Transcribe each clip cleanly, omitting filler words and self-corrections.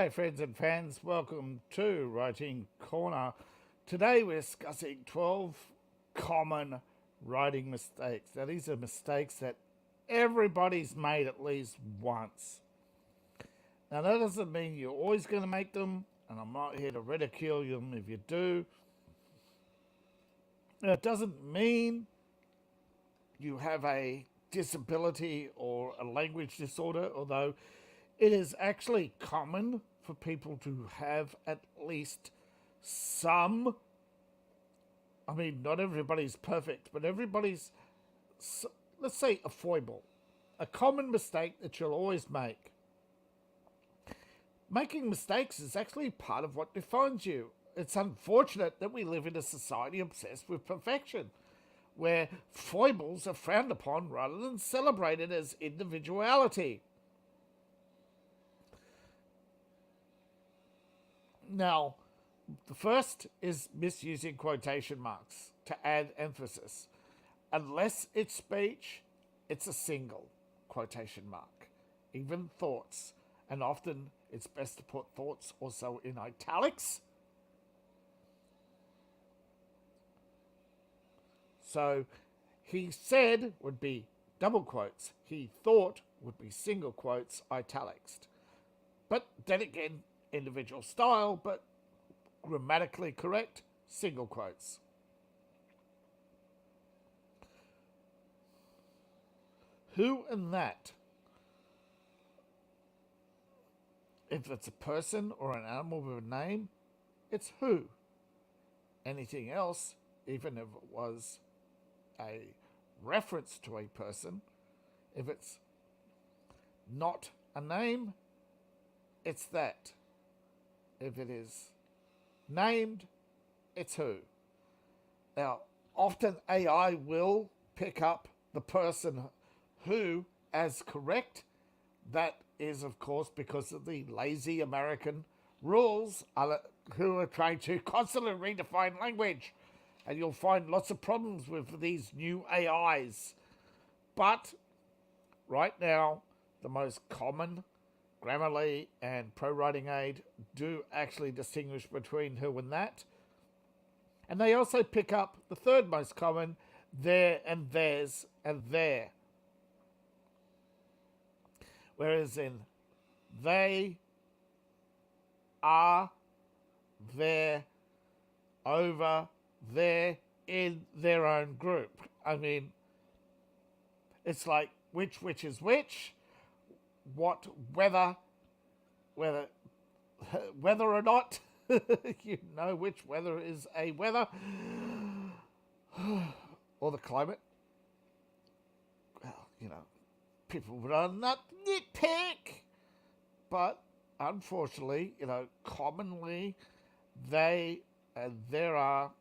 G'day friends and fans, welcome to Writing Corner. Today we're discussing 12 common writing mistakes. Now these are mistakes that everybody's made at least once. Now that doesn't mean you're always going to make them, and I'm not here to ridicule them if you do. It doesn't mean you have a disability or a language disorder, although it is actually common for people to have at least some. I mean, not everybody's perfect, but everybody's, let's say, a foible. A common mistake that you'll always make. Making mistakes is actually part of what defines you. It's unfortunate that we live in a society obsessed with perfection, where foibles are frowned upon rather than celebrated as individuality. Now, the first is misusing quotation marks to add emphasis. Unless it's speech, it's a single quotation mark. Even thoughts. And often it's best to put thoughts also in italics. So, he said would be double quotes. He thought would be single quotes, italics. But then again, individual style, but grammatically correct, single quotes. Who and that. If it's a person or an animal with a name, it's who. Anything else, even if it was a reference to a person, if it's not a name, it's that. If it is named, it's who. Now, often AI will pick up the person who as correct. That is, of course, because of the lazy American rules who are trying to constantly redefine language. And you'll find lots of problems with these new AIs. But right now, the most common Grammarly and ProWritingAid do actually distinguish between who and that. And they also pick up the third most common, there and theirs and their. Whereas in they, are, their, over, their, in their own group. I mean, it's like which is which, what, whether or not, you know which weather is a weather, or the climate. Well, you know, people would not nitpick, but unfortunately, you know, commonly they and there are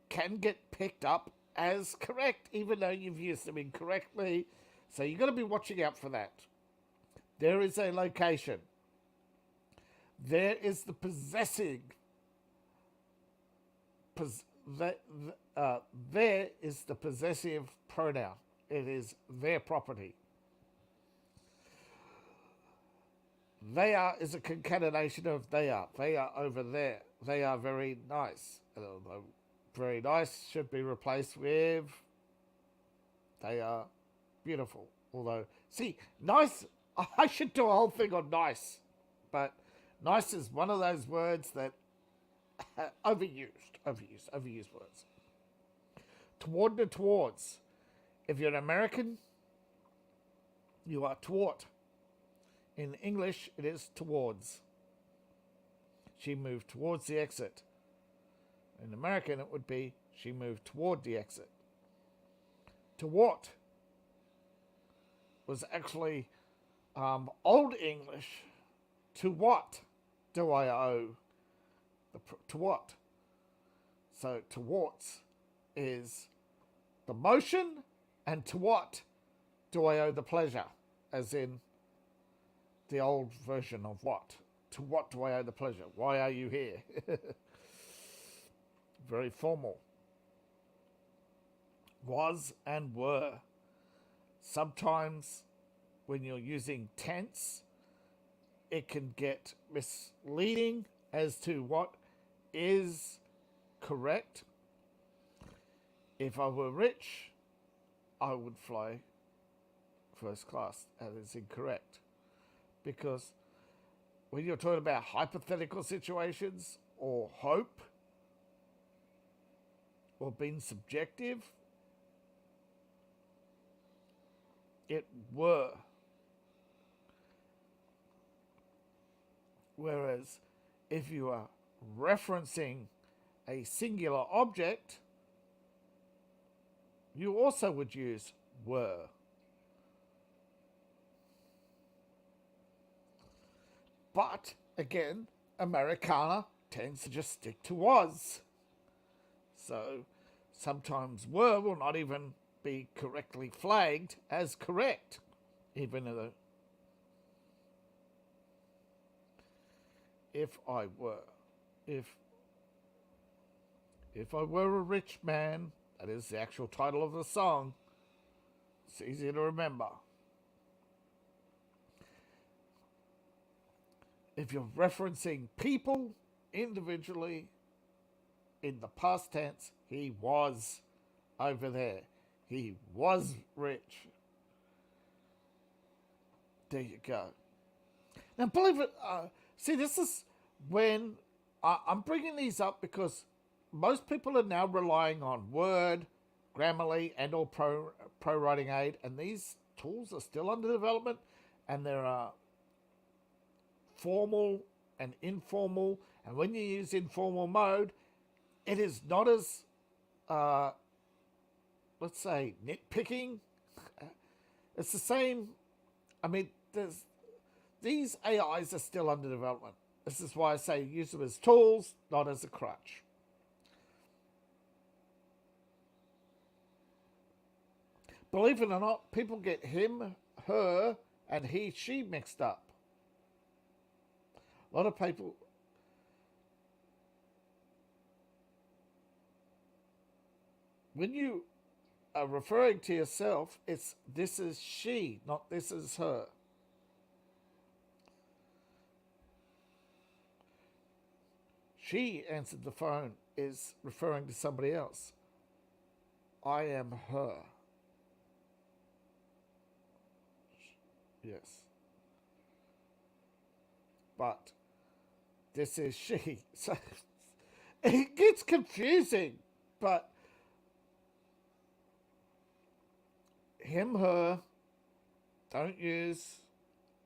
can get picked up as correct, even though you've used them incorrectly. So you've got to be watching out for that. There is a location. There is the possessing. There is the possessive pronoun. It is their property. They are is a concatenation of they are. They are over there. They are very nice. Although very nice should be replaced with they are beautiful. Although, see, nice, I should do a whole thing on nice. But nice is one of those words that overused words. Toward and towards. If you're an American, you are toward. In English, it is towards. She moved towards the exit. In American, it would be she moved toward the exit. Toward was actually Old English. To what do I owe? To what? So towards is the motion, and to what do I owe the pleasure? As in the old version of what? To what do I owe the pleasure? Why are you here? Very formal. Was and were. Sometimes when you're using tense, it can get misleading as to what is correct. If I were rich, I would fly first class. That is incorrect. Because when you're talking about hypothetical situations or hope or being subjective, it were. Whereas if you are referencing a singular object, you also would use were. But again, Americana tends to just stick to was. So sometimes were will not even be correctly flagged as correct, even though if I were a rich man, that is the actual title of the song. It's easy to remember. If you're referencing people individually in the past tense, he was over there. He was rich. There you go. Now, believe it, see, this is when I'm bringing these up because most people are now relying on Word, Grammarly, and or ProWritingAid, and these tools are still under development, and there are formal and informal, and when you use informal mode, it is not as, let's say, nitpicking. It's the same. I mean, these AIs are still under development. This is why I say use them as tools, not as a crutch. Believe it or not, people get him, her, and he, she mixed up. A lot of people, when you are referring to yourself, it's this is she, not this is her. She answered the phone is referring to somebody else. I am her. Yes. But this is she. So it gets confusing, but him, her, don't use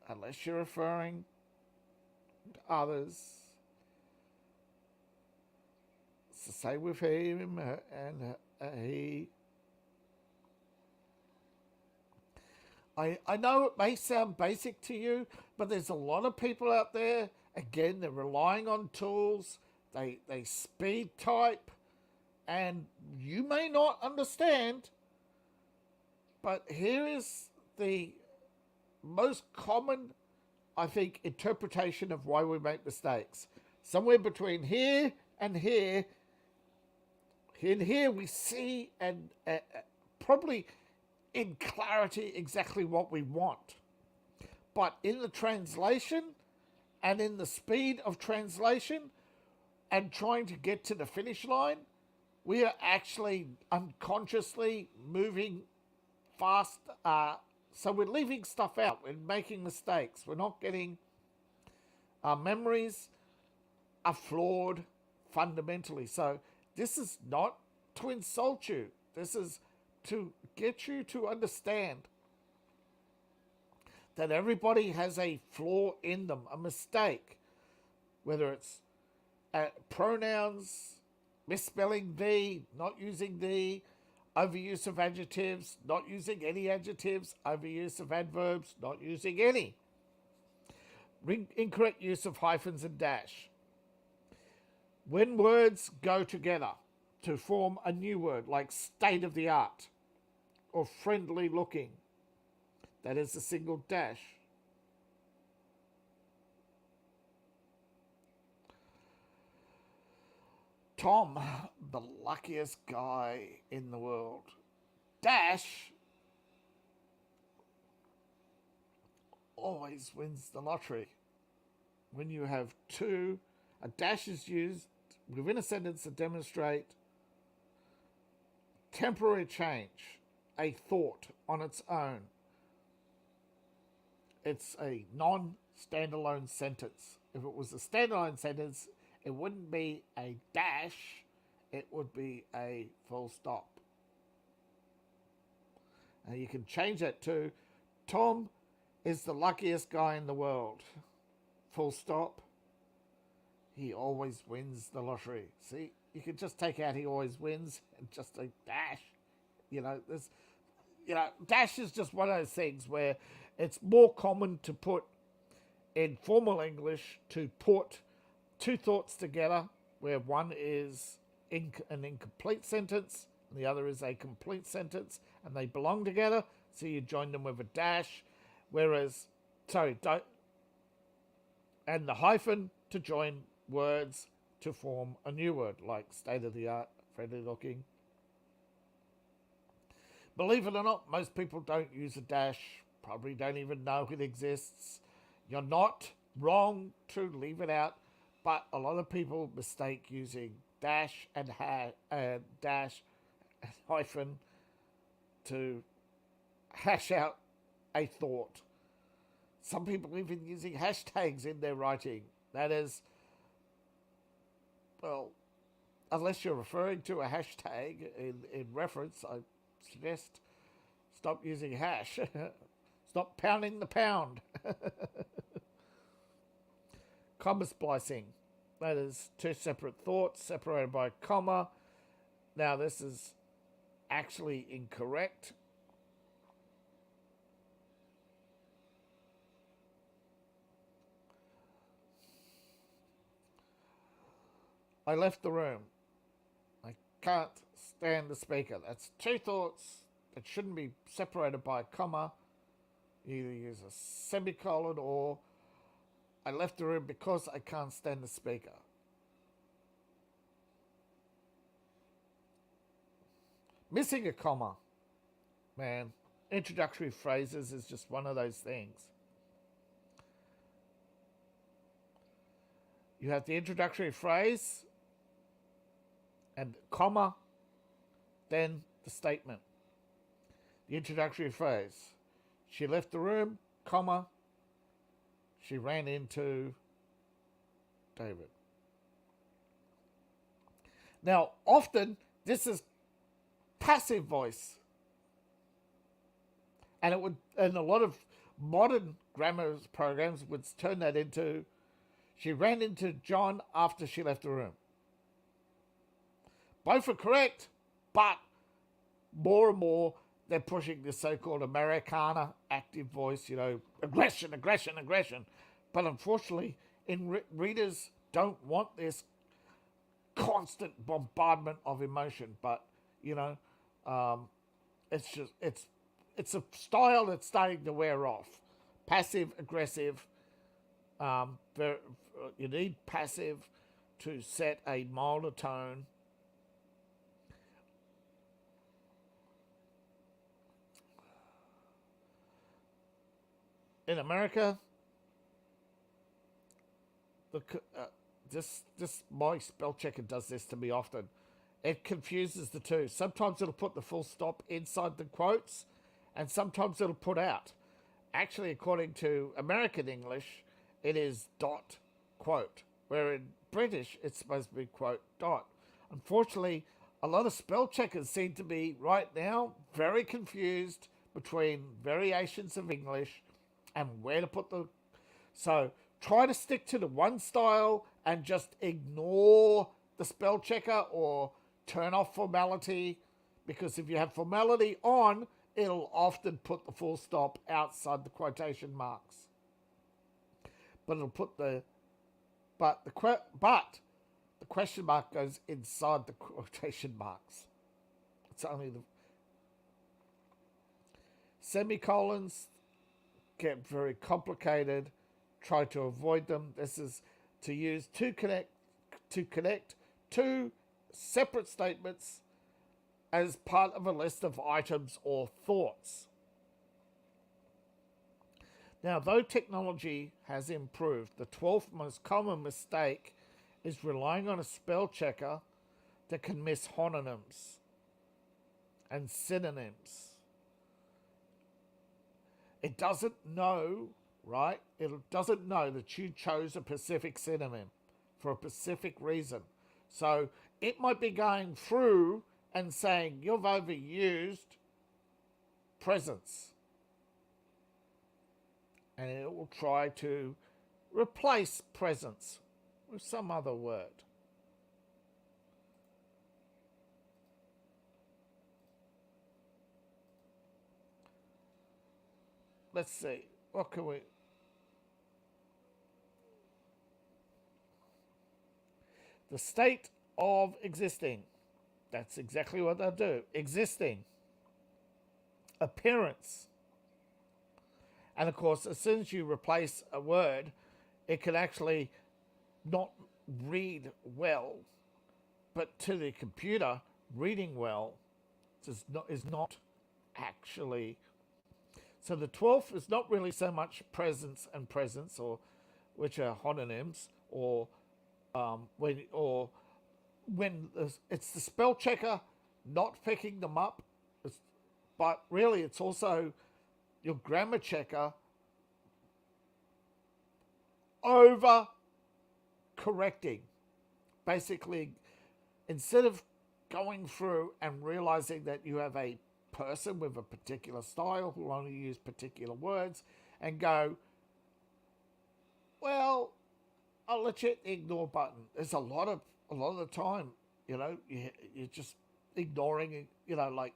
unless you're referring to others. It's the same with him and he. I know it may sound basic to you, but there's a lot of people out there, again, they're relying on tools, they speed type, and you may not understand, but here is the most common, I think, interpretation of why we make mistakes. Somewhere between here and here, in here we see and probably in clarity exactly what we want. But in the translation and in the speed of translation and trying to get to the finish line, we are actually unconsciously moving fast. So we're leaving stuff out. We're making mistakes. We're not getting... Our memories are flawed fundamentally. So this is not to insult you. This is to get you to understand that everybody has a flaw in them, a mistake, whether it's pronouns, misspelling the, not using the, overuse of adjectives, not using any adjectives, overuse of adverbs, not using any, incorrect use of hyphens and dash. When words go together to form a new word like state of the art or friendly looking, that is a single dash. Tom, the luckiest guy in the world. Dash always wins the lottery. when you have two, a dash is used within a sentence to demonstrate temporary change, a thought on its own. It's a non-standalone sentence. If it was a standalone sentence, it wouldn't be a dash, it would be a full stop. And you can change that to, Tom is the luckiest guy in the world. Full stop. He always wins the lottery. See, you can just take out he always wins and just a dash. Dash is just one of those things where it's more common to put in formal English to put two thoughts together, where one is an incomplete sentence and the other is a complete sentence, and they belong together, so you join them with a dash, and the hyphen to join words to form a new word, like state-of-the-art, friendly looking. Believe it or not, most people don't use a dash, probably don't even know it exists. You're not wrong to leave it out, but a lot of people mistake using dash and dash and hyphen to hash out a thought. Some people even using hashtags in their writing. That is, well, unless you're referring to a hashtag in reference, I suggest stop using hash. Stop pounding the pound. Comma splicing. That is two separate thoughts separated by a comma. Now this is actually incorrect. I left the room. I can't stand the speaker. That's two thoughts that shouldn't be separated by a comma. You either use a semicolon or I left the room because I can't stand the speaker. Missing a comma. Man, introductory phrases is just one of those things. You have the introductory phrase and comma, then the statement. The introductory phrase. She left the room, comma, she ran into David. Now, often this is passive voice. And a lot of modern grammar programs would turn that into, she ran into John after she left the room. Both are correct, but more and more they're pushing this so-called Americana active voice, aggression. But unfortunately, readers don't want this constant bombardment of emotion. But, it's a style that's starting to wear off. Passive, aggressive. You need passive to set a milder tone. In America, my spell checker does this to me often. It confuses the two. Sometimes it'll put the full stop inside the quotes, and sometimes it'll put out. Actually, according to American English, it is dot quote, where in British it's supposed to be quote dot. Unfortunately, a lot of spell checkers seem to be right now very confused between variations of English and where to put the... So try to stick to the one style and just ignore the spell checker or turn off formality, because if you have formality on, it'll often put the full stop outside the quotation marks. But it'll put the question mark goes inside the quotation marks. It's only the semicolons get very complicated. Try to avoid them. This is to use to connect two separate statements as part of a list of items or thoughts. Now, though technology has improved, the 12th most common mistake is relying on a spell checker that can miss homonyms and synonyms. It doesn't know, right? It doesn't know that you chose a specific synonym for a specific reason. So it might be going through and saying you've overused presence. And it will try to replace presence with some other word. Let's see, what can we... The state of existing. That's exactly what they'll do. Existing. Appearance. And of course, as soon as you replace a word, it can actually not read well, but to the computer, reading well is not actually. So the 12th is not really so much presence and presence, or which are homonyms, or when it's the spell checker not picking them up, but really it's also your grammar checker over correcting. Basically, instead of going through and realizing that you have a person with a particular style who only use particular words and go, well, I'll let you hit the ignore button. There's a lot of the time, you're just ignoring, like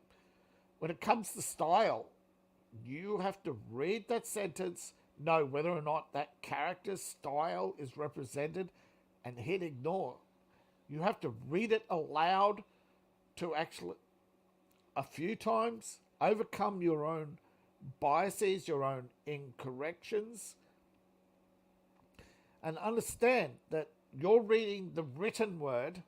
when it comes to style, you have to read that sentence, know whether or not that character's style is represented, and hit ignore. You have to read it aloud to actually, a few times, overcome your own biases, your own incorrections, and understand that you're reading the written word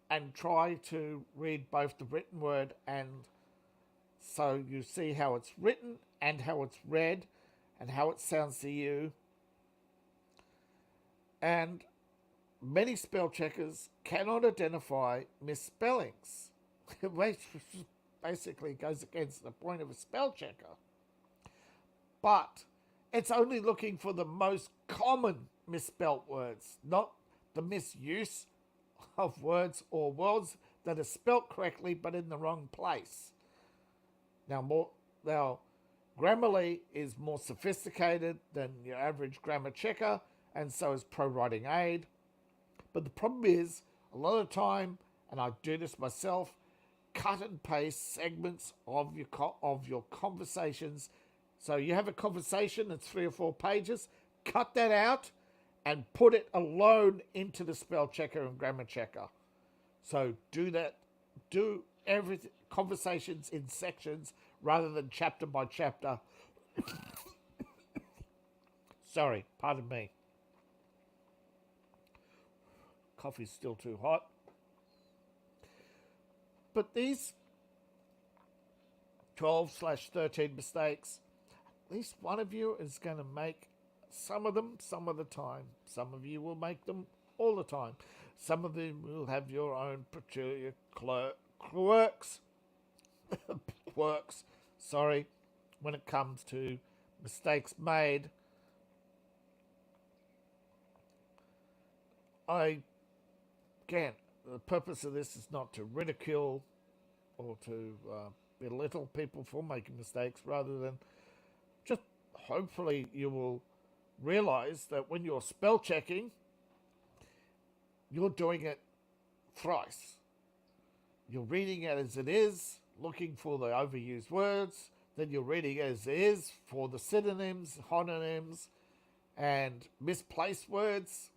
and try to read both the written word and so you see how it's written and how it's read and how it sounds to you. And many spell checkers cannot identify misspellings, which basically goes against the point of a spell checker. But it's only looking for the most common misspelt words, not the misuse of words or words that are spelt correctly but in the wrong place. Now, Grammarly is more sophisticated than your average grammar checker, and so is ProWritingAid. But the problem is, a lot of the time, and I do this myself, cut and paste segments of your conversations. So you have a conversation that's 3 or 4 pages, cut that out and put it alone into the spell checker and grammar checker. So do that. Do everything, conversations in sections rather than chapter by chapter. Sorry, pardon me. Coffee's still too hot. But these 12/13 mistakes, at least one of you is going to make some of them some of the time. Some of you will make them all the time. Some of them will have your own peculiar quirks, when it comes to mistakes made. Again, the purpose of this is not to ridicule or to belittle people for making mistakes, rather than just hopefully you will realize that when you're spell checking, you're doing it thrice. You're reading it as it is, looking for the overused words, then you're reading it as it is for the synonyms, homonyms, and misplaced words.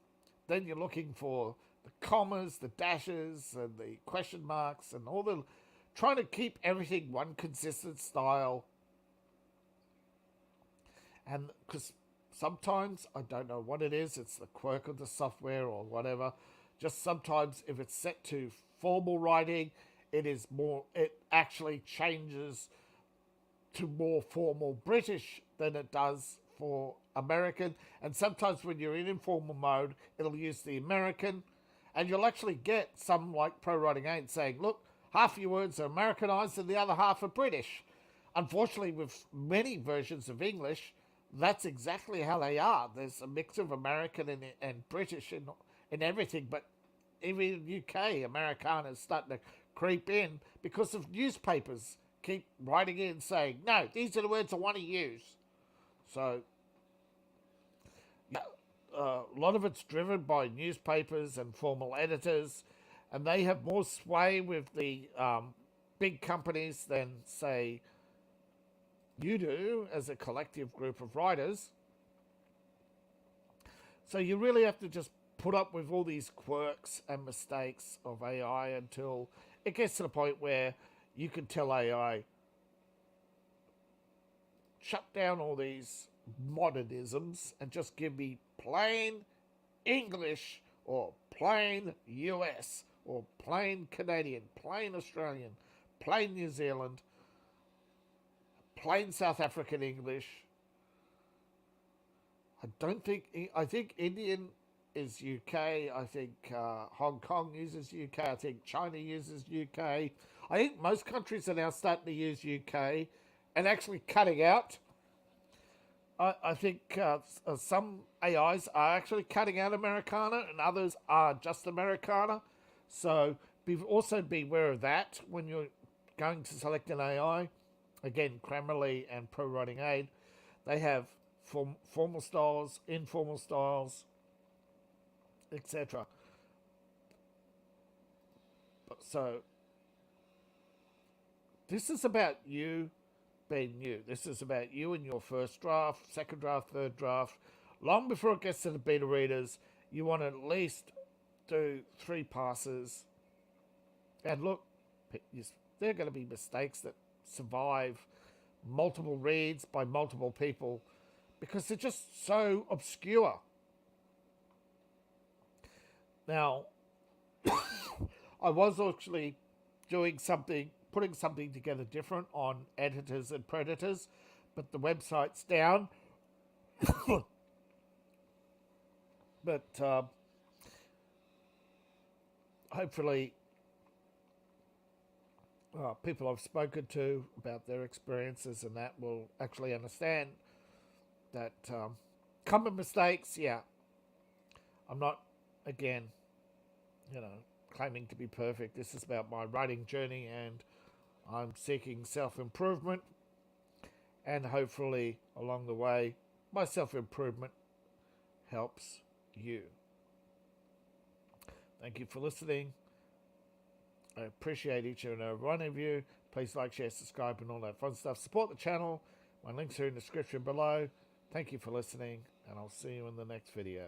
Then you're looking for the commas, the dashes, and the question marks, and all the... trying to keep everything one consistent style. And because sometimes, I don't know what it is, it's the quirk of the software or whatever, just sometimes if it's set to formal writing, it actually changes to more formal British than it does for American. And sometimes when you're in informal mode, it'll use the American, and you'll actually get some like ProWritingAid saying, look, half your words are Americanized and the other half are British. Unfortunately, with many versions of English, that's exactly how they are. There's a mix of American and British in everything, but even in UK, Americana is starting to creep in because of newspapers keep writing in saying, no, these are the words I want to use. So, yeah, a lot of it's driven by newspapers and formal editors, and they have more sway with the big companies than, say, you do as a collective group of writers. So you really have to just put up with all these quirks and mistakes of AI until it gets to the point where you can tell AI, shut down all these modernisms and just give me plain English or plain US or plain Canadian, plain Australian, plain New Zealand, plain South African English. I think Indian is UK. I think Hong Kong uses UK. I think China uses UK. I think most countries are now starting to use UK and actually cutting out. I think some AIs are actually cutting out Americana and others are just Americana. So also be aware of that when you're going to select an AI. Again, Grammarly and ProWritingAid, they have formal styles, informal styles, etc. So this is about you being you. This is about you and your first draft, second draft, third draft. Long before it gets to the beta readers, you want to at least do 3 passes. And look, there are going to be mistakes that survive multiple reads by multiple people because they're just so obscure. Now, I was actually putting something together different on editors and predators, but the website's down. But hopefully people I've spoken to about their experiences and that will actually understand that common mistakes, yeah. I'm not, again, claiming to be perfect. This is about my writing journey and I'm seeking self-improvement, and hopefully along the way my self-improvement helps you. Thank you for listening. I appreciate each and every one of you. Please like, share, subscribe, and all that fun stuff. Support the channel. My links are in the description below. Thank you for listening, and I'll see you in the next video.